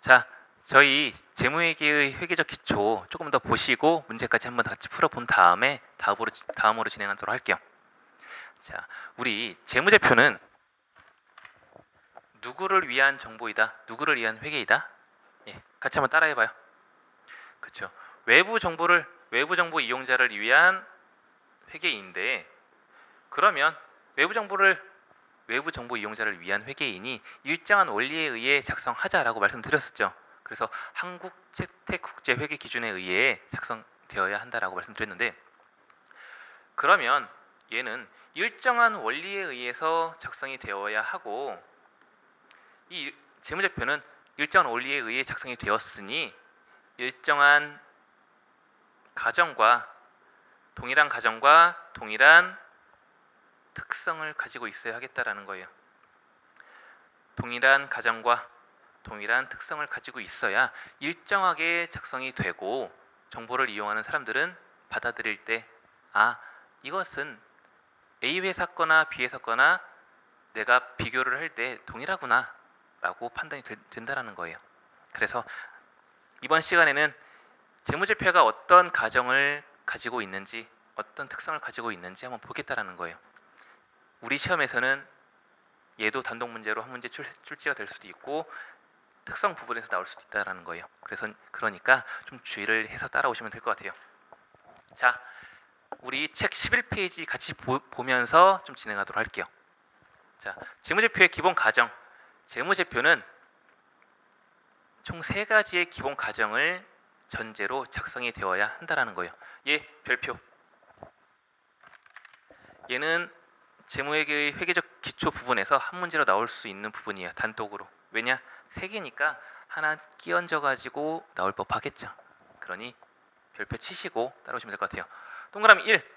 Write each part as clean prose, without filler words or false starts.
자, 저희 재무회계의 회계적 기초 조금 더 보시고 문제까지 한번 같이 풀어본 다음에 다음으로 진행하도록 할게요. 자, 우리 재무제표는 누구를 위한 정보이다? 누구를 위한 회계이다? 예, 같이 한번 따라해봐요. 그렇죠. 외부 정보 이용자를 위한 회계인데, 그러면 외부 정보 이용자를 위한 회계인이 일정한 원리에 의해 작성하자라고 말씀드렸었죠. 그래서 한국 채택국제회계 기준에 의해 작성되어야 한다라고 말씀드렸는데, 그러면 얘는 일정한 원리에 의해서 작성이 되어야 하고, 이 재무제표는 일정한 원리에 의해 작성이 되었으니 일정한 동일한 가정과 동일한 특성을 가지고 있어야 하겠다라는 거예요. 동일한 가정과 동일한 특성을 가지고 있어야 일정하게 작성이 되고, 정보를 이용하는 사람들은 받아들일 때 이것은 A 회사 거나 B 회사 거나 내가 비교를 할 때 동일하구나 라고 판단이 된다는 거예요. 그래서 이번 시간에는 재무제표가 어떤 가정을 가지고 있는지, 어떤 특성을 가지고 있는지 한번 보겠다라는 거예요. 우리 시험에서는 얘도 단독 문제로 한 문제 출제가 될 수도 있고 특성 부분에서 나올 수도 있다라는 거예요. 그러니까 좀 주의를 해서 따라오시면 될 것 같아요. 자, 우리 책 11페이지 같이 보면서 좀 진행하도록 할게요. 자, 재무제표의 기본 가정. 재무제표는 총 3가지의 기본 가정을 전제로 작성이 되어야 한다라는 거예요. 얘 별표. 얘는 재무회계의 회계적 기초 부분에서 한 문제로 나올 수 있는 부분이에요. 단독으로. 왜냐? 3개니까 하나 끼얹어 가지고 나올 법하겠죠. 그러니 별표 치시고 따라오시면 될 것 같아요. 동그라미 1.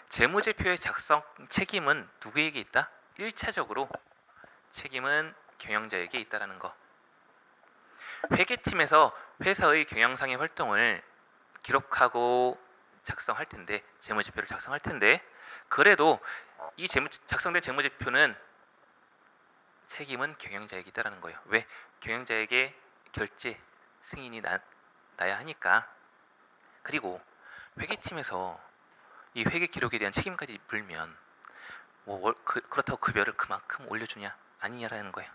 재무제표의 작성 책임은 누구에게 있다? 1차적으로 책임은 경영자에게 있다라는 거. 회계팀에서 회사의 경영상의 활동을 기록하고 작성할 텐데, 재무제표를 작성할 텐데, 그래도 이 작성된 재무제표는 책임은 경영자에게 있다라는 거예요. 왜? 경영자에게 결제 승인이 나야 하니까. 그리고 회계팀에서 이 회계 기록에 대한 책임까지 물면 그렇다고 급여를 그만큼 올려주냐? 아니냐라는 거예요.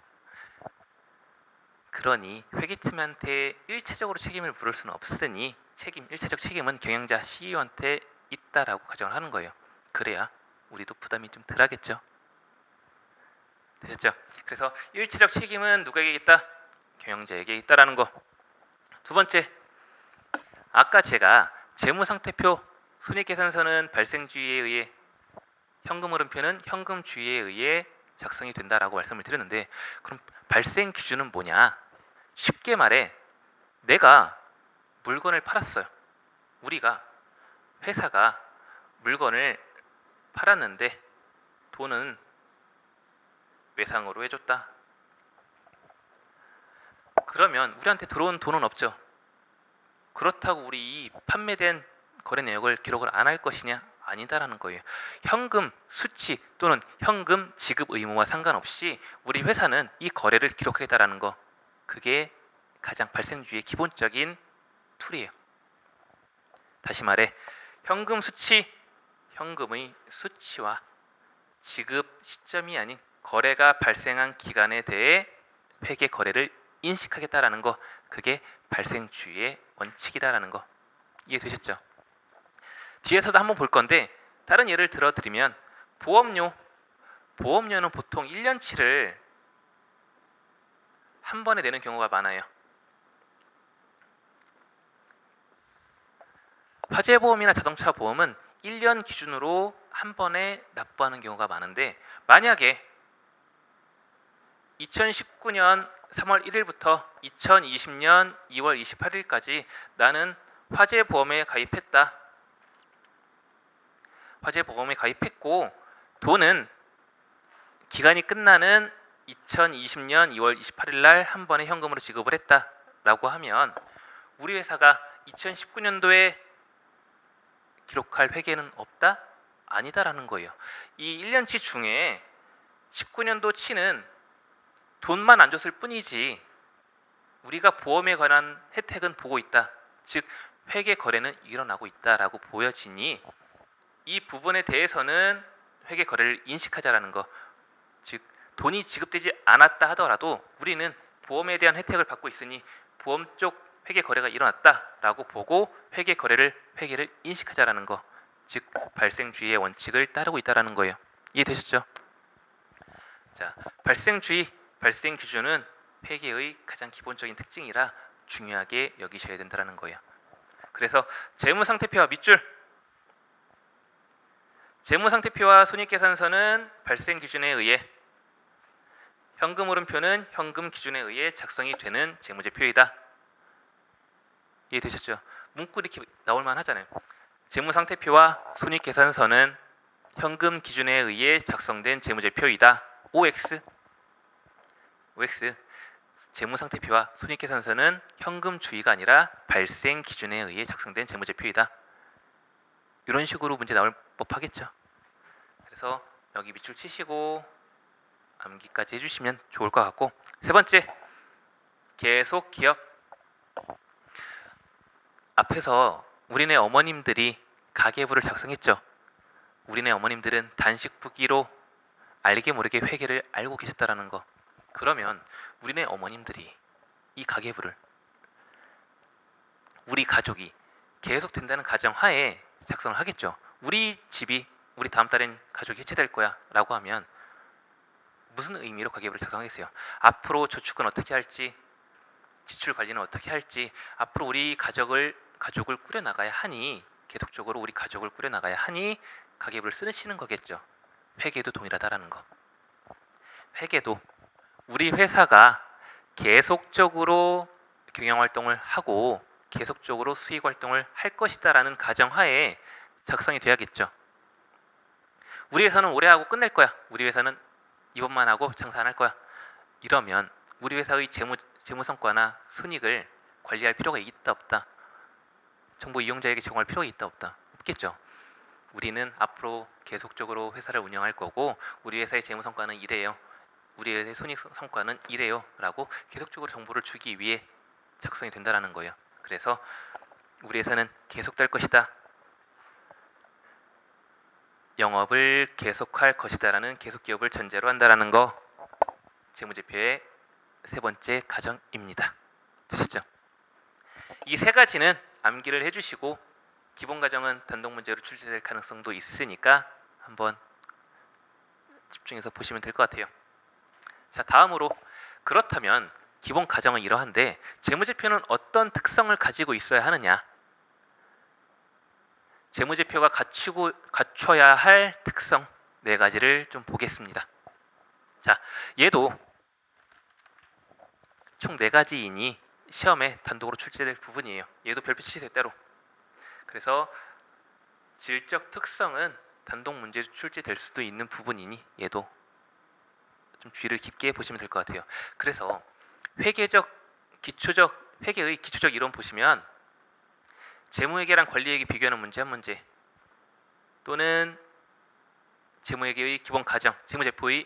그러니 회계팀한테 1차적으로 책임을 물을 수는 없으니 1차적 책임은 경영자 CEO한테 있다라고 가정을 하는 거예요. 그래야 우리도 부담이 좀 덜하겠죠. 되셨죠? 그래서 1차적 책임은 누구에게 있다? 경영자에게 있다라는 거. 두 번째, 아까 제가 재무상태표, 손익계산서는 발생주의에 의해, 현금흐름표는 현금주의에 의해 작성이 된다라고 말씀을 드렸는데, 그럼 발생 기준은 뭐냐? 쉽게 말해, 내가 물건을 팔았어요. 회사가 물건을 팔았는데 돈은 외상으로 해줬다. 그러면 우리한테 들어온 돈은 없죠. 그렇다고 우리 이 판매된 거래 내역을 기록을 안 할 것이냐? 아니다라는 거예요. 현금 수치 또는 현금 지급 의무와 상관없이 우리 회사는 이 거래를 기록하겠다라는 거. 그게 가장 발생주의의 기본적인 툴이에요. 다시 말해, 현금의 수치와 지급 시점이 아닌 거래가 발생한 기간에 대해 회계 거래를 인식하겠다라는 거. 그게 발생주의의 원칙이다라는 거. 이해되셨죠? 뒤에서도 한번 볼 건데, 다른 예를 들어드리면 보험료는 보통 1년치를 한 번에 내는 경우가 많아요. 화재보험이나 자동차 보험은 1년 기준으로 한 번에 납부하는 경우가 많은데, 만약에 2019년 3월 1일부터 2020년 2월 28일까지 나는 화재보험에 가입했고 돈은 기간이 끝나는 2020년 2월 28일 날 한 번에 현금으로 지급을 했다라고 하면 우리 회사가 2019년도에 기록할 회계는 없다? 아니다라는 거예요. 이 1년치 중에 19년도 치는 돈만 안 줬을 뿐이지 우리가 보험에 관한 혜택은 보고 있다. 즉 회계 거래는 일어나고 있다라고 보여지니 이 부분에 대해서는 회계 거래를 인식하자라는 거. 즉 돈이 지급되지 않았다 하더라도 우리는 보험에 대한 혜택을 받고 있으니 보험 쪽 회계 거래가 일어났다라고 보고 회계를 인식하자라는 거. 즉 발생주의의 원칙을 따르고 있다라는 거예요. 이해되셨죠? 자, 발생주의, 발생 기준은 회계의 가장 기본적인 특징이라 중요하게 여기셔야 된다는 거예요. 그래서 재무상태표와 밑줄, 재무상태표와 손익계산서는 발생 기준에 의해, 현금흐름표는 현금 기준에 의해 작성이 되는 재무제표이다. 이해되셨죠? 문구 이렇게 나올만 하잖아요. 재무상태표와 손익계산서는 현금 기준에 의해 작성된 재무제표이다. OX. 재무상태표와 손익계산서는 현금주의가 아니라 발생 기준에 의해 작성된 재무제표이다. 이런 식으로 문제 나올 법하겠죠. 그래서 여기 밑줄 치시고 암기까지 해주시면 좋을 것 같고, 세 번째, 계속 기억. 앞에서 우리네 어머님들이 가계부를 작성했죠. 우리네 어머님들은 단식부기로 알게 모르게 회계를 알고 계셨다라는 거. 그러면 우리네 어머님들이 이 가계부를 우리 가족이 계속 된다는 가정하에 작성을 하겠죠. 우리 집이 우리 다음 달엔 가족이 해체될 거야 라고 하면 무슨 의미로 가계부를 작성하겠어요? 앞으로 저축은 어떻게 할지, 지출 관리는 어떻게 할지, 앞으로 우리 가족을 꾸려나가야 하니, 계속적으로 우리 가족을 꾸려나가야 하니 가계부를 쓰시는 거겠죠. 회계도 동일하다라는 거. 회계도 우리 회사가 계속적으로 경영활동을 하고 계속적으로 수익활동을 할 것이다라는 가정하에 작성이 돼야겠죠. 우리 회사는 올해 하고 끝낼 거야. 우리 회사는 이번만 하고 장사 안 할 거야. 이러면 우리 회사의 재무성과나 손익을 관리할 필요가 있다 없다? 정보 이용자에게 제공할 필요가 있다 없다? 없겠죠. 우리는 앞으로 계속적으로 회사를 운영할 거고 우리 회사의 재무성과는 이래요. 우리 회사의 손익성과는 이래요. 라고 계속적으로 정보를 주기 위해 작성이 된다는 거예요. 그래서 우리 회사는 계속될 것이다. 영업을 계속할 것이다라는 계속기업을 전제로 한다라는 거, 재무제표의 세 번째 가정입니다. 되셨죠? 이 세 가지는 암기를 해주시고 기본 가정은 단독 문제로 출제될 가능성도 있으니까 한번 집중해서 보시면 될 것 같아요. 자, 다음으로 그렇다면 기본 가정은 이러한데 재무제표는 어떤 특성을 가지고 있어야 하느냐? 재무제표가 갖춰야 할 특성 네 가지를 좀 보겠습니다. 자, 얘도 총 4가지이니 시험에 단독으로 출제될 부분이에요. 얘도 별표 치세요, 때로. 그래서 질적 특성은 단독 문제로 출제될 수도 있는 부분이니 얘도 좀 주의를 깊게 보시면 될 것 같아요. 그래서 회계의 기초적 이론 보시면 재무회계랑 관리회계 비교하는 문제 한 문제, 또는 재무회계의 기본 가정, 재무제표의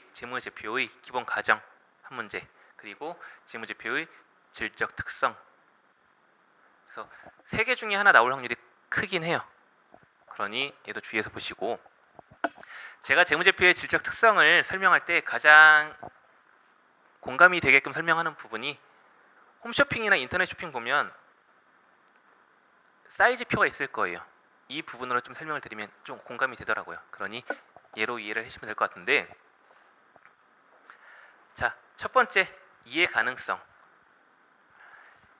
기본 가정 한 문제, 그리고 재무제표의 질적 특성. 그래서 3개 중에 하나 나올 확률이 크긴 해요. 그러니 얘도 주의해서 보시고, 제가 재무제표의 질적 특성을 설명할 때 가장 공감이 되게끔 설명하는 부분이, 홈쇼핑이나 인터넷 쇼핑 보면 사이즈표가 있을 거예요. 이 부분으로 좀 설명을 드리면 좀 공감이 되더라고요. 그러니 얘로 이해를 하시면 될 것 같은데, 자, 첫 번째, 이해 가능성.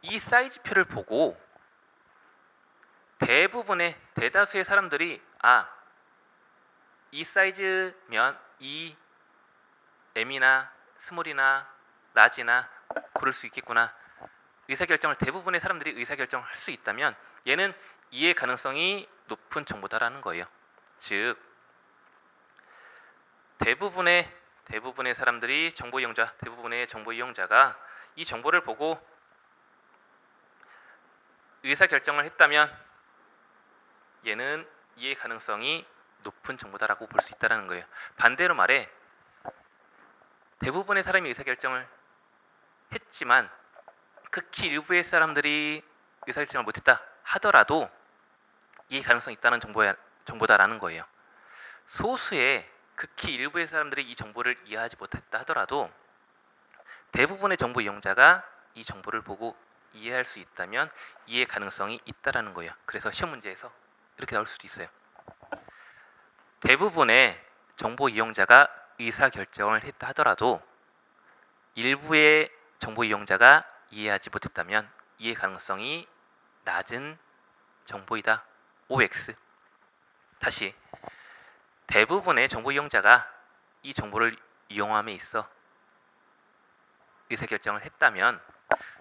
이 사이즈표를 보고 대다수의 사람들이 이 사이즈면 이 M이나 스몰이나 라지나 고를 수 있겠구나, 대부분의 사람들이 의사결정을 할 수 있다면 얘는 이해 가능성이 높은 정보다라는 거예요. 즉 대부분의 정보 이용자가 이 정보를 보고 의사결정을 했다면 얘는 이해 가능성이 높은 정보다라고 볼 수 있다는 거예요. 반대로 말해, 대부분의 사람이 의사결정을 했지만 극히 일부의 사람들이 의사결정을 못했다 하더라도 이 가능성이 있다는 정보다라는 거예요. 소수의 극히 일부의 사람들이 이 정보를 이해하지 못했다 하더라도 대부분의 정보 이용자가 이 정보를 보고 이해할 수 있다면 이해 가능성이 있다라는 거예요. 그래서 시험 문제에서 이렇게 나올 수도 있어요. 대부분의 정보 이용자가 의사결정을 했다 하더라도 일부의 정보 이용자가 이해하지 못했다면 이해 가능성이 낮은 정보이다. OX. 다시 대부분의 정보 이용자가 이 정보를 이용함에 있어 의사결정을 했다면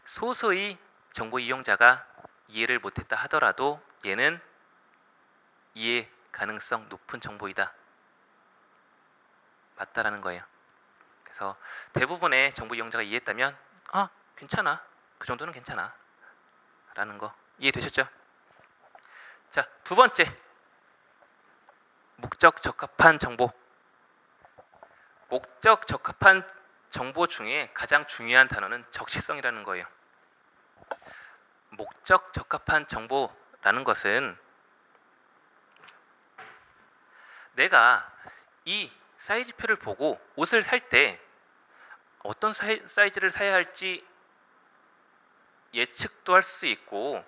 소수의 정보 이용자가 이해를 못했다 하더라도 얘는 이해 가능성 높은 정보이다. 맞다라는 거예요. 그래서 대부분의 정보 이용자가 이해했다면 괜찮아. 그 정도는 괜찮아. 라는 거 이해되셨죠? 자, 두 번째. 목적 적합한 정보. 목적 적합한 정보 중에 가장 중요한 단어는 적시성이라는 거예요. 목적 적합한 정보라는 것은 내가 이 사이즈표를 보고 옷을 살 때 어떤 사이즈를 사야 할지 예측도 할 수 있고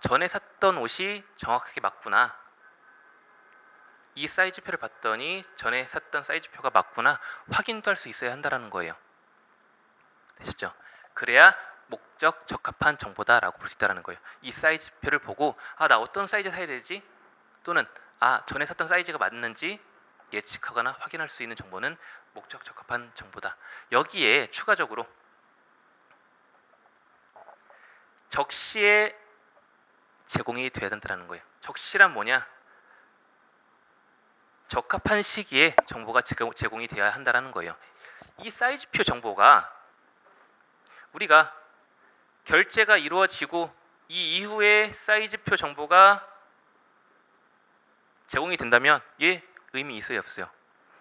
전에 샀던 옷이 정확하게 맞구나. 이 사이즈표를 봤더니 전에 샀던 사이즈표가 맞구나. 확인도 할 수 있어야 한다는 거예요. 되셨죠? 그래야 목적 적합한 정보다라고 볼 수 있다는 거예요. 이 사이즈표를 보고 나 어떤 사이즈 사야 되지? 또는 전에 샀던 사이즈가 맞는지 예측하거나 확인할 수 있는 정보는 목적 적합한 정보다. 여기에 추가적으로 적시에 제공이 돼야 된다는 거예요. 적시란 뭐냐? 적합한 시기에 정보가 제공이 돼야 한다는 거예요. 이 사이즈표 정보가 우리가 결제가 이루어지고 이 이후에 사이즈표 정보가 제공이 된다면 얘 의미 있어요, 없어요?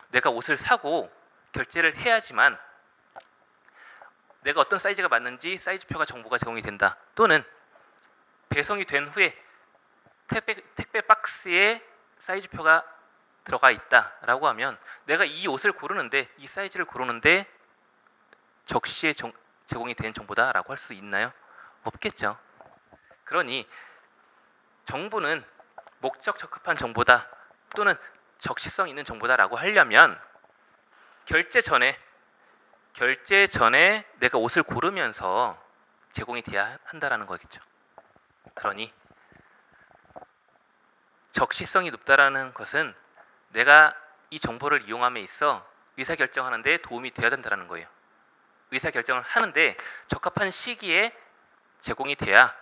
내가 옷을 사고 결제를 해야지만 내가 어떤 사이즈가 맞는지 사이즈표가 정보가 제공이 된다. 또는 배송이 된 후에 택배 박스에 사이즈표가 들어가 있다라고 하면 내가 이 옷을 고르는데 이 사이즈를 고르는데 적시에 제공이 된 정보다라고 할 수 있나요? 없겠죠. 그러니 정보는 목적 적합한 정보다 또는 적시성 있는 정보다라고 하려면 결제 전에 내가 옷을 고르면서 제공이 돼야 한다라는 거겠죠. 그러니 적시성이 높다라는 것은 내가 이 정보를 이용함에 있어 의사결정하는 데 도움이 되어야 된다는 거예요. 의사결정을 하는데 적합한 시기에 제공이 돼야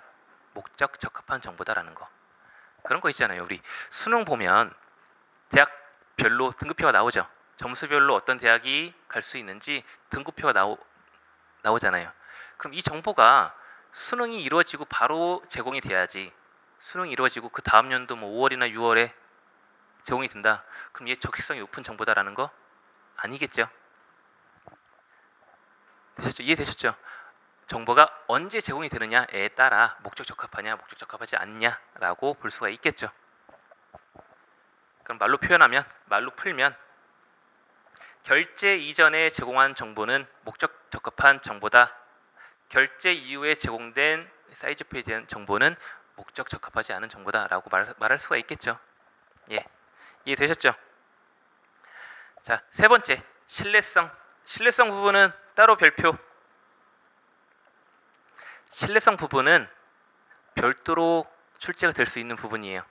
목적 적합한 정보다라는 거. 그런 거 있잖아요. 우리 수능 보면 대학별로 등급표가 나오죠. 점수별로 어떤 대학이 갈 수 있는지 등급표가 나오잖아요. 그럼 이 정보가 수능이 이루어지고 바로 제공이 돼야지. 수능이 이루어지고 그 다음 연도 5월이나 6월에 제공이 된다. 그럼 얘 적시성이 높은 정보다라는 거 아니겠죠? 되셨죠? 이해되셨죠? 정보가 언제 제공이 되느냐에 따라 목적 적합하냐, 목적 적합하지 않냐라고 볼 수가 있겠죠. 그럼 말로 풀면 결제 이전에 제공한 정보는 목적 적합한 정보다. 결제 이후에 제공된 사이즈표에 대한 정보는 목적 적합하지 않은 정보다라고 말할 수가 있겠죠. 예, 이해되셨죠? 자, 세 번째, 신뢰성. 신뢰성 부분은 따로 별표. 신뢰성 부분은 별도로 출제가 될 수 있는 부분이에요.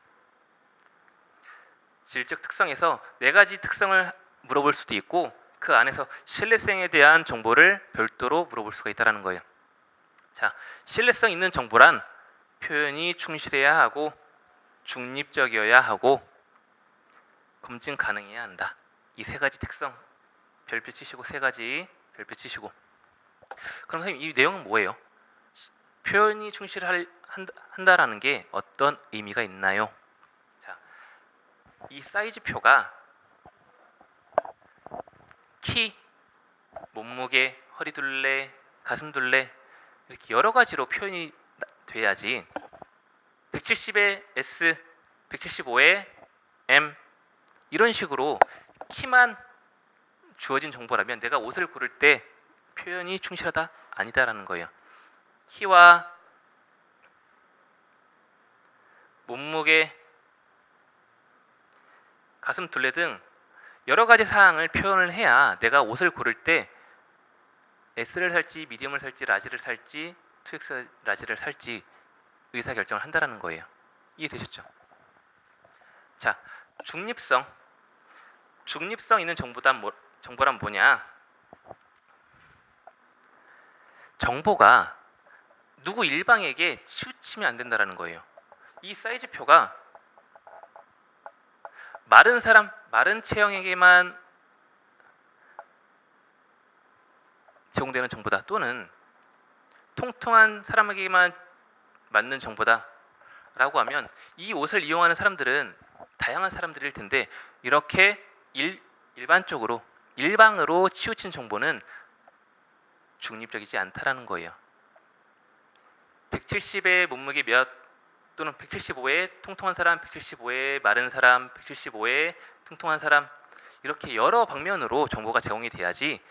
질적 특성에서 4가지 특성을 물어볼 수도 있고 그 안에서 신뢰성에 대한 정보를 별도로 물어볼 수가 있다는 거예요. 자, 신뢰성 있는 정보란 표현이 충실해야 하고 중립적이어야 하고 검증 가능해야 한다. 이 3가지 특성 별표 치시고 3가지 별표 치시고. 그럼 선생님 이 내용은 뭐예요? 표현이 충실한다라는 게 어떤 의미가 있나요? 자, 이 사이즈표가 키, 몸무게, 허리둘레, 가슴둘레 이렇게 여러 가지로 표현이 돼야지 170에 S, 175에 M 이런 식으로 키만 주어진 정보라면 내가 옷을 고를 때 표현이 충실하다? 아니다라는 거예요. 키와 몸무게, 가슴 둘레 등 여러 가지 사항을 표현을 해야 내가 옷을 고를 때 S를 살지, 미디움을 살지, 라지를 살지, 2X 라지를 살지 의사결정을 한다라는 거예요. 이해되셨죠? 자, 중립성. 중립성 있는 정보란 뭐냐? 정보가 누구 일방에게 치우치면 안 된다라는 거예요. 이 사이즈표가 마른 사람, 마른 체형에게만 제공되는 정보다 또는 통통한 사람에게만 맞는 정보다 라고 하면 이 옷을 이용하는 사람들은 다양한 사람들일 텐데 이렇게 일방으로 치우친 정보는 중립적이지 않다라는 거예요. 170의 몸무게 몇 또는 175의 통통한 사람, 175의 마른 사람, 175의 통통한 사람 이렇게 여러 방면으로 정보가 제공이 돼야지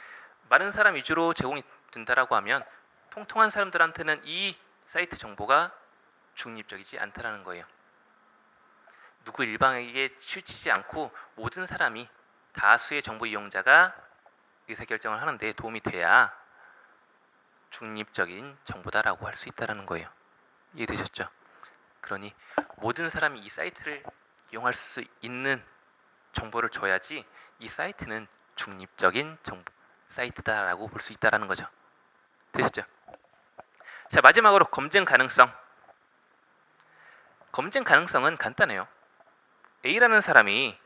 마른 사람 위주로 제공이 된다라고 하면 통통한 사람들한테는 이 사이트 정보가 중립적이지 않다라는 거예요. 누구 일방에게 치우치지 않고 모든 사람이 다수의 정보 이용자가 의사결정을 하는 데 도움이 돼야 중립적인 정보다라고 할 수 있다는 거예요. 이해되셨죠? 그러니 모든 사람이 이 사이트를 이용할 수 있는 정보를 줘야지 이 사이트는 중립적인 정보 사이트다라고 볼 수 있다는 거죠. 되셨죠? 자, 마지막으로 검증 가능성. 검증 가능성은 간단해요. A라는 사람이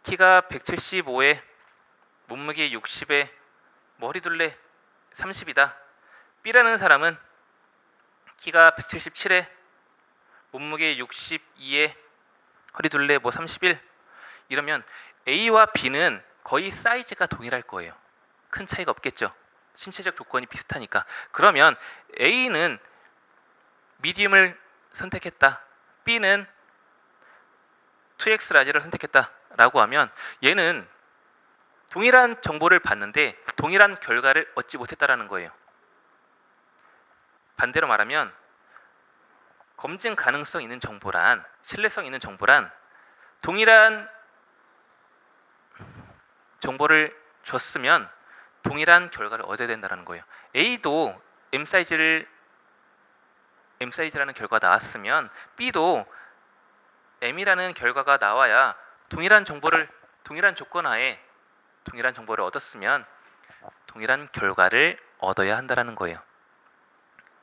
키가 175에 몸무게 60에 머리둘레 30이다. B라는 사람은 키가 177에 몸무게 62에 허리둘레 31 이러면 A와 B는 거의 사이즈가 동일할 거예요. 큰 차이가 없겠죠. 신체적 조건이 비슷하니까. 그러면 A는 미디움을 선택했다. B는 2X 라지를 선택했다 라고 하면 얘는 동일한 정보를 봤는데 동일한 결과를 얻지 못했다라는 거예요. 반대로 말하면 검증 가능성 있는 정보란, 신뢰성 있는 정보란 동일한 정보를 줬으면 동일한 결과를 얻어야 된다는 거예요. A도 M 사이즈라는 결과가 나왔으면 B도 M이라는 결과가 나와야 동일한 조건 하에 동일한 정보를 얻었으면 동일한 결과를 얻어야 한다는 거예요.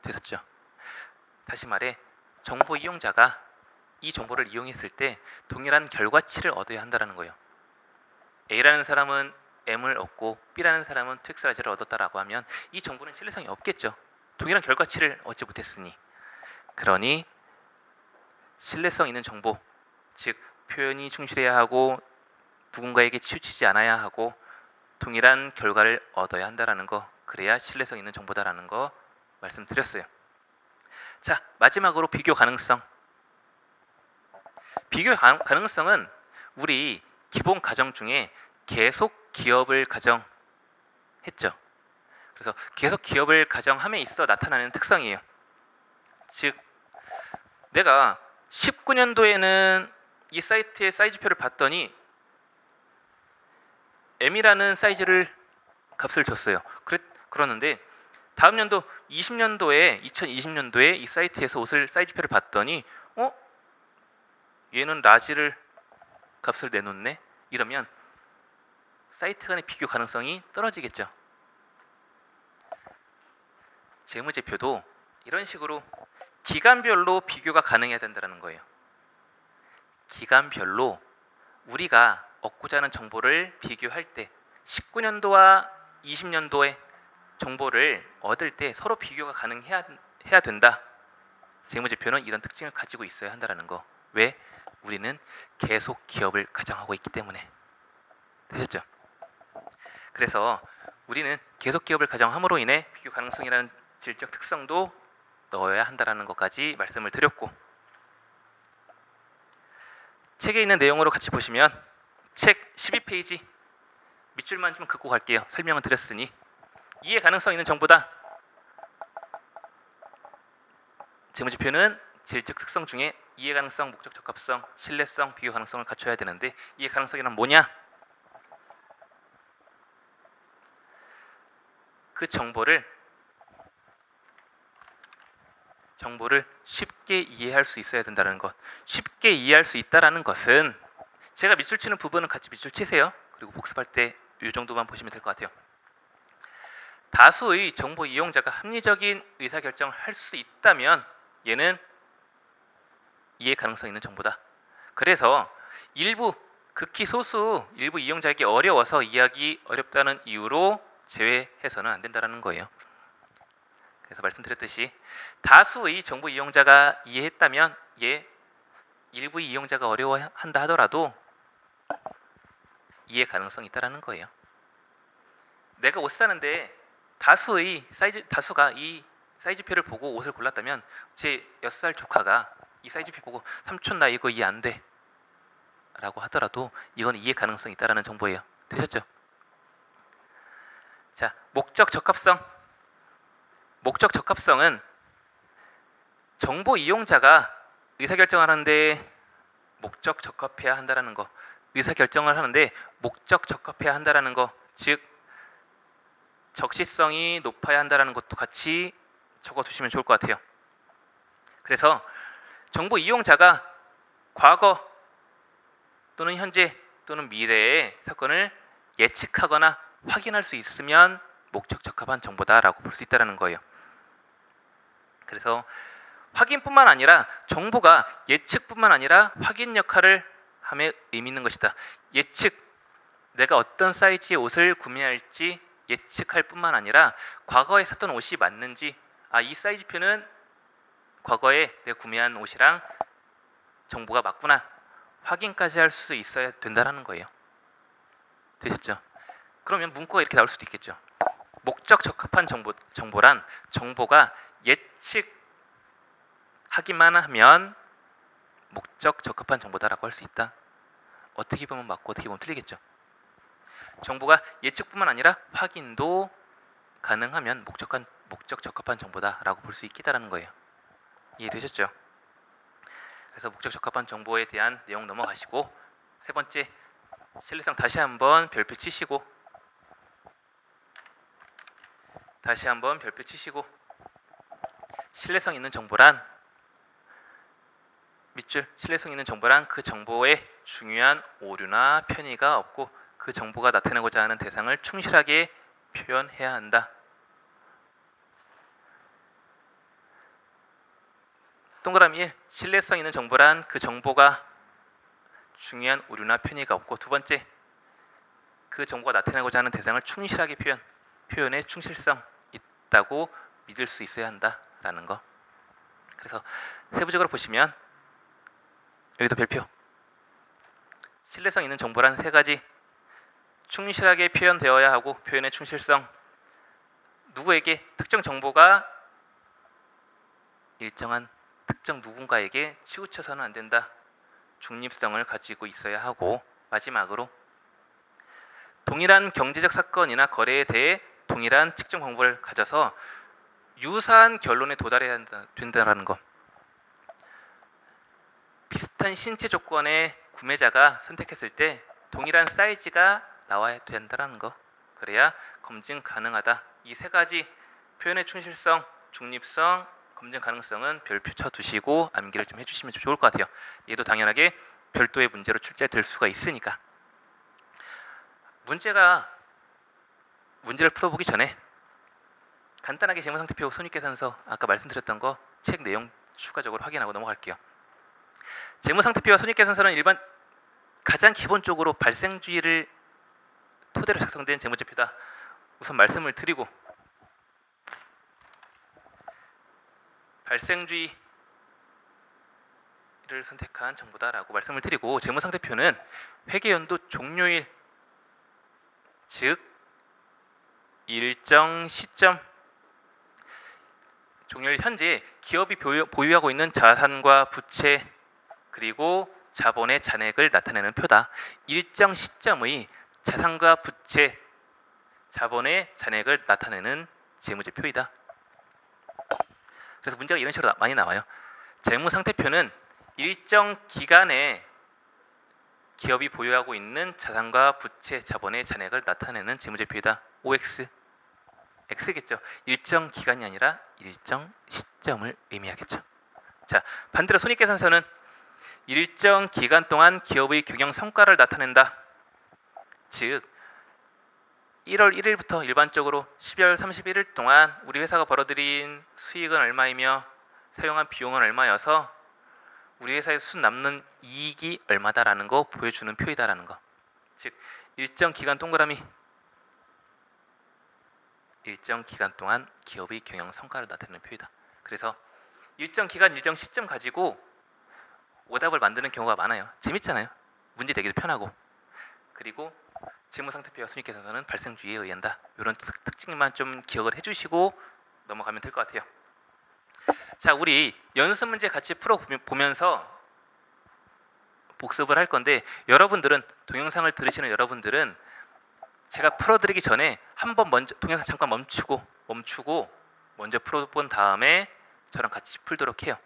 되셨죠? 다시 말해 정보 이용자가 이 정보를 이용했을 때 동일한 결과치를 얻어야 한다는 거예요. A라는 사람은 M을 얻고 B라는 사람은 2X 라지를 얻었다라고 하면 이 정보는 신뢰성이 없겠죠. 동일한 결과치를 얻지 못했으니. 그러니 신뢰성 있는 정보, 즉 표현이 충실해야 하고 누군가에게 치우치지 않아야 하고 동일한 결과를 얻어야 한다라는 거, 그래야 신뢰성 있는 정보다라는 거 말씀드렸어요. 자, 마지막으로 비교 가능성. 비교 가능성은 우리 기본 가정 중에 계속 기업을 가정했죠. 그래서 계속 기업을 가정함에 있어 나타나는 특성이에요. 즉 내가 19년도에는 이 사이트의 사이즈표를 봤더니 M이라는 사이즈를 값을 줬어요. 그러는데 다음 연도 2020년도에 이 사이트에서 옷을 사이즈표를 봤더니 얘는 라지를 값을 내놓네? 이러면 사이트 간의 비교 가능성이 떨어지겠죠. 재무제표도 이런 식으로 기간별로 비교가 가능해야 된다는 거예요. 기간별로 우리가 얻고자 하는 정보를 비교할 때 19년도와 20년도의 정보를 얻을 때 서로 비교가 가능해야 된다. 재무제표는 이런 특징을 가지고 있어야 한다는 거. 왜? 우리는 계속 기업을 가정하고 있기 때문에. 되셨죠? 그래서 우리는 계속 기업을 가정함으로 인해 비교 가능성이라는 질적 특성도 넣어야 한다라는 것까지 말씀을 드렸고, 책에 있는 내용으로 같이 보시면 책 12페이지 밑줄만 좀 긋고 갈게요. 설명은 드렸으니. 이해 가능성 있는 정보다. 재무지표는 질적 특성 중에 이해 가능성, 목적 적합성, 신뢰성, 비교 가능성을 갖춰야 되는데, 이해 가능성이란 뭐냐? 그 정보를 쉽게 이해할 수 있어야 된다는 것. 쉽게 이해할 수 있다라는 것은, 제가 밑줄 치는 부분은 같이 밑줄 치세요. 그리고 복습할 때 이 정도만 보시면 될 것 같아요. 다수의 정보 이용자가 합리적인 의사결정을 할 수 있다면 얘는 이해 가능성 있는 정보다. 그래서 일부, 극히 소수 일부 이용자에게 어려워서 이해하기 어렵다는 이유로 제외해서는 안 된다는 거예요. 그래서 말씀드렸듯이 다수의 정보 이용자가 이해했다면 얘 일부 이용자가 어려워한다 하더라도 이해 가능성이 있다는 거예요. 내가 옷 사는데 다수가 이 사이즈표를 보고 옷을 골랐다면 제 6살 조카가 이 사이즈표 보고 삼촌 나 이거 이해 안 돼 라고 하더라도 이건 이해 가능성이 있다는 정보예요. 되셨죠? 자, 목적 적합성. 목적 적합성은 정보 이용자가 의사결정을 하는데 목적 적합해야 한다는 거, 의사결정을 하는데 목적 적합해야 한다는 거, 즉 적시성이 높아야 한다는 것도 같이 적어두시면 좋을 것 같아요. 그래서 정보 이용자가 과거 또는 현재 또는 미래의 사건을 예측하거나 확인할 수 있으면 목적 적합한 정보다라고 볼 수 있다는 거예요. 그래서 확인뿐만 아니라 정보가 예측뿐만 아니라 확인 역할을 함에 의미 있는 것이다. 예측, 내가 어떤 사이즈의 옷을 구매할지 예측할 뿐만 아니라 과거에 샀던 옷이 맞는지, 이 사이즈표는 과거에 내가 구매한 옷이랑 정보가 맞구나 확인까지 할 수 있어야 된다는 거예요. 되셨죠? 그러면 문구가 이렇게 나올 수도 있겠죠. 목적 적합한 정보란 정보가 예측하기만 하면 목적 적합한 정보다라고 할 수 있다. 어떻게 보면 맞고 어떻게 보면 틀리겠죠. 정보가 예측뿐만 아니라 확인도 가능하면 목적 적합한 정보다라고 볼 수 있겠다라는 거예요. 이해되셨죠? 그래서 목적 적합한 정보에 대한 내용 넘어가시고, 세 번째 신뢰성 다시 한번 별표 치시고 신뢰성 있는 정보란 밑줄, 신뢰성 있는 정보란 그 정보에 중요한 오류나 편의가 없고 그 정보가 나타내고자 하는 대상을 충실하게 표현해야 한다. 동그라미 1, 신뢰성 있는 정보란 그 정보가 중요한 오류나 편의가 없고, 두 번째, 그 정보가 나타내고자 하는 대상을 충실하게 표현에 충실성 있다고 믿을 수 있어야 한다라는 거. 그래서 세부적으로 보시면 여기도 별표. 신뢰성 있는 정보란 세 가지. 충실하게 표현되어야 하고, 표현의 충실성. 누구에게 특정 정보가 일정한 특정 누군가에게 치우쳐서는 안 된다. 중립성을 가지고 있어야 하고, 마지막으로 동일한 경제적 사건이나 거래에 대해 동일한 측정 방법을 가져서 유사한 결론에 도달해야 된다는 것. 비슷한 신체 조건의 구매자가 선택했을 때 동일한 사이즈가 나와야 된다는 거. 그래야 검증 가능하다. 이 세 가지, 표현의 충실성, 중립성, 검증 가능성은 별표 쳐두시고 암기를 좀 해주시면 좋을 것 같아요. 얘도 당연하게 별도의 문제로 출제될 수가 있으니까. 문제를 풀어보기 전에 간단하게 재무상태표, 손익계산서 아까 말씀드렸던 거 책 내용 추가적으로 확인하고 넘어갈게요. 재무상태표와 손익계산서는 가장 기본적으로 발생주의를 토대로 작성된 재무제표다. 우선 말씀을 드리고, 발생주의를 선택한 정보다라고 말씀을 드리고, 재무상태표는 회계연도 종료일, 즉 일정 시점, 종료일 현재 기업이 보유하고 있는 자산과 부채 그리고 자본의 잔액을 나타내는 표다. 일정 시점의 자산과 부채, 자본의 잔액을 나타내는 재무제표이다. 그래서 문제가 이런 식으로 많이 나와요. 재무상태표는 일정 기간에 기업이 보유하고 있는 자산과 부채, 자본의 잔액을 나타내는 재무제표이다. OX, X겠죠. 일정 기간이 아니라 일정 시점을 의미하겠죠. 자, 반대로 손익계산서는 일정 기간 동안 기업의 경영 성과를 나타낸다. 즉 1월 1일부터 일반적으로 12월 31일 동안 우리 회사가 벌어들인 수익은 얼마이며 사용한 비용은 얼마여서 우리 회사에 순 남는 이익이 얼마다라는 거 보여주는 표이다라는 거. 즉 일정 기간 동그라미, 일정 기간 동안 기업의 경영 성과를 나타내는 표이다. 그래서 일정 기간, 일정 시점 가지고 오답을 만드는 경우가 많아요. 재밌잖아요. 문제 내기도 편하고. 그리고 재무상태표와 손익계산서는 발생주의에 의한다. 이런 특징만 좀 기억을 해주시고 넘어가면 될 것 같아요. 자, 우리 연습 문제 같이 풀어보면서 복습을 할 건데, 여러분들은 동영상을 들으시는 여러분들은 제가 풀어드리기 전에 한번 먼저 동영상 잠깐 멈추고 먼저 풀어본 다음에 저랑 같이 풀도록 해요.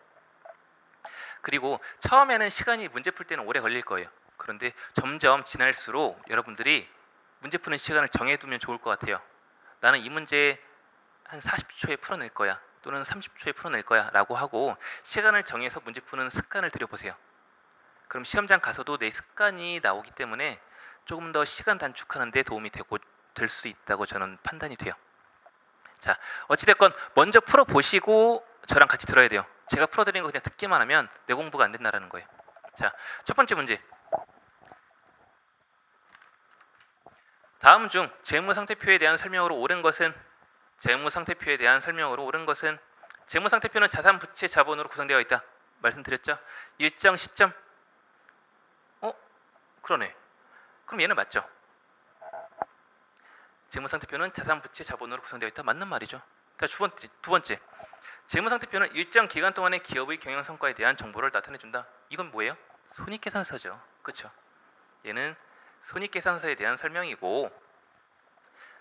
그리고 처음에는 시간이 문제 풀 때는 오래 걸릴 거예요. 그런데 점점 지날수록 여러분들이 문제 푸는 시간을 정해두면 좋을 것 같아요. 나는 이 문제 한 40초에 풀어낼 거야, 또는 30초에 풀어낼 거야 라고 하고 시간을 정해서 문제 푸는 습관을 들여보세요. 그럼 시험장 가서도 내 습관이 나오기 때문에 조금 더 시간 단축하는 데 도움이 될 수 있다고 저는 판단이 돼요. 자, 어찌됐건 먼저 풀어보시고 저랑 같이 들어야 돼요. 제가 풀어드리는 거 그냥 듣기만 하면 내 공부가 안 된다는 거예요. 자, 첫 번째 문제. 다음 중 재무상태표에 대한 설명으로 옳은 것은? 재무상태표에 대한 설명으로 옳은 것은? 재무상태표는 자산, 부채, 자본으로 구성되어 있다. 말씀드렸죠? 일정 시점. 그러네. 그럼 얘는 맞죠? 재무상태표는 자산, 부채, 자본으로 구성되어 있다. 맞는 말이죠. 자, 두 번째. 재무상태표는 일정 기간 동안의 기업의 경영 성과에 대한 정보를 나타내준다. 이건 뭐예요? 손익계산서죠. 그렇죠? 얘는 손익계산서에 대한 설명이고,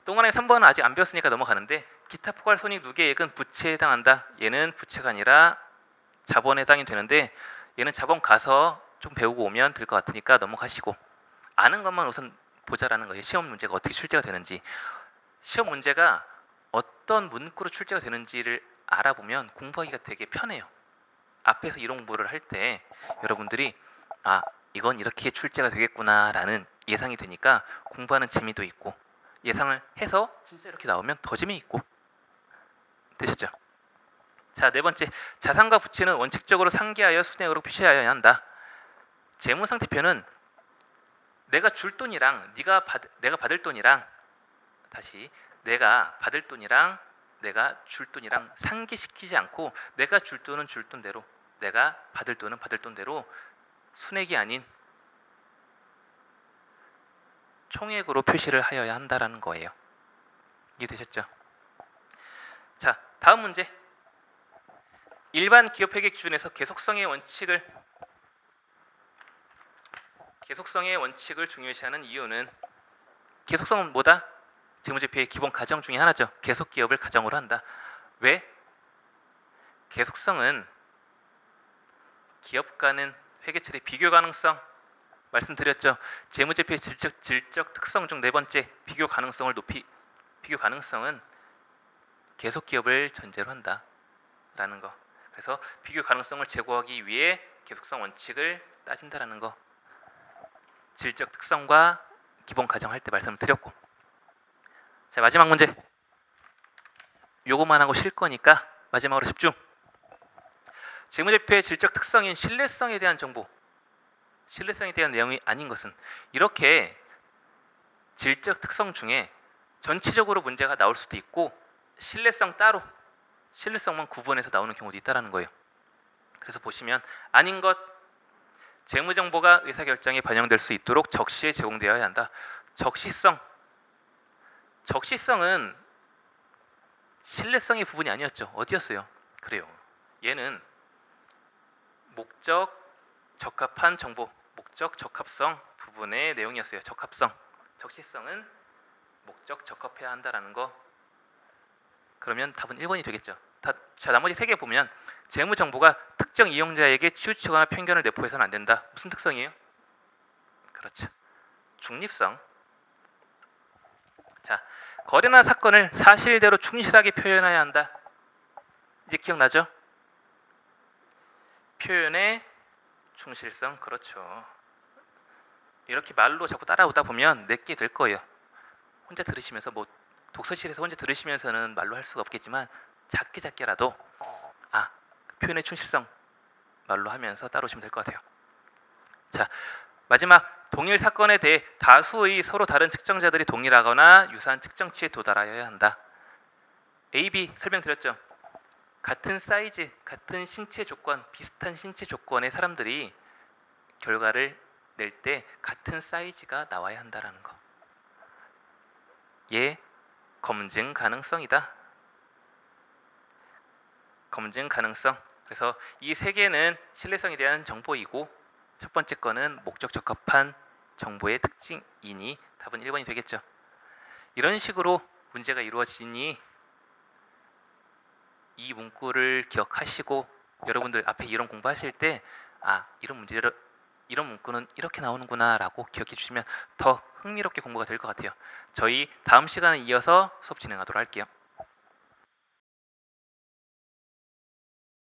동안의 3번은 아직 안 배웠으니까 넘어가는데, 기타 포괄 손익 누계액은 부채에 해당한다. 얘는 부채가 아니라 자본에 해당이 되는데, 얘는 자본 가서 좀 배우고 오면 될 것 같으니까 넘어가시고, 아는 것만 우선 보자라는 거예요. 시험 문제가 어떻게 출제가 되는지, 시험 문제가 어떤 문구로 출제가 되는지를 알아보면 공부하기가 되게 편해요. 앞에서 이론 공부를 할 때 여러분들이 이건 이렇게 출제가 되겠구나 라는 예상이 되니까 공부하는 재미도 있고, 예상을 해서 진짜 이렇게 나오면 더 재미있고. 되셨죠? 자, 네 번째. 자산과 부채는 원칙적으로 상기하여 순액으로 표시하여야 한다. 재무상태표는 내가 줄 돈이랑 내가 받을 돈이랑, 다시, 내가 받을 돈이랑 내가 줄 돈이랑 상기시키지 않고 내가 줄 돈은 줄 돈대로, 내가 받을 돈은 받을 돈대로 순액이 아닌 총액으로 표시를 하여야 한다라는 거예요. 이해되셨죠? 자, 다음 문제. 일반 기업회계 기준에서 계속성의 원칙을 중요시하는 이유는, 계속성은 뭐다? 재무제표의 기본 가정 중에 하나죠. 계속 기업을 가정으로 한다. 왜? 계속성은 기업 간의 회계처리 비교 가능성, 말씀드렸죠. 재무제표의 질적 특성 중 네 번째, 비교 가능성은 계속 기업을 전제로 한다라는 거. 그래서 비교 가능성을 제고하기 위해 계속성 원칙을 따진다라는 거. 질적 특성과 기본 가정할 때 말씀을 드렸고. 자, 마지막 문제. 요것만 하고 쉴 거니까 마지막으로 집중. 재무제표의 질적 특성인 신뢰성에 대한 정보, 신뢰성에 대한 내용이 아닌 것은, 이렇게 질적 특성 중에 전체적으로 문제가 나올 수도 있고 신뢰성 따로, 신뢰성만 구분해서 나오는 경우도 있다는 거예요. 그래서 보시면 아닌 것, 재무정보가 의사결정에 반영될 수 있도록 적시에 제공되어야 한다. 적시성은 신뢰성의 부분이 아니었죠. 어디였어요? 그래요. 얘는 목적, 적합한 정보, 목적, 적합성 부분의 내용이었어요. 적합성, 적시성은 목적, 적합해야 한다라는 거. 그러면 답은 1번이 되겠죠. 자, 나머지 3개 보면 재무 정보가 특정 이용자에게 치우치거나 편견을 내포해서는 안 된다. 무슨 특성이에요? 그렇죠. 중립성. 자, 거래나 사건을 사실대로 충실하게 표현해야 한다. 이제 기억나죠? 표현의 충실성. 그렇죠. 이렇게 말로 자꾸 따라오다 보면 내게 될 거예요. 혼자 들으시면서 뭐 독서실에서 혼자 들으시면서는 말로 할 수가 없겠지만 작게라도 표현의 충실성 말로 하면서 따라오시면 될 것 같아요. 자, 마지막 동일 사건에 대해 다수의 서로 다른 측정자들이 동일하거나 유사한 측정치에 도달하여야 한다. A, B 설명드렸죠. 같은 사이즈, 같은 신체 조건, 비슷한 신체 조건의 사람들이 결과를 낼 때 같은 사이즈가 나와야 한다라는 거. 얘 검증 가능성이다. 검증 가능성. 그래서 이 3개는 신뢰성에 대한 정보이고 첫 번째 거는 목적 적합한 정보의 특징이니 답은 1번이 되겠죠. 이런 식으로 문제가 이루어지니 이 문구를 기억하시고 여러분들 앞에 이론 공부하실 때 이런 문구는 이렇게 나오는구나 라고 기억해 주시면 더 흥미롭게 공부가 될 것 같아요. 저희 다음 시간에 이어서 수업 진행하도록 할게요.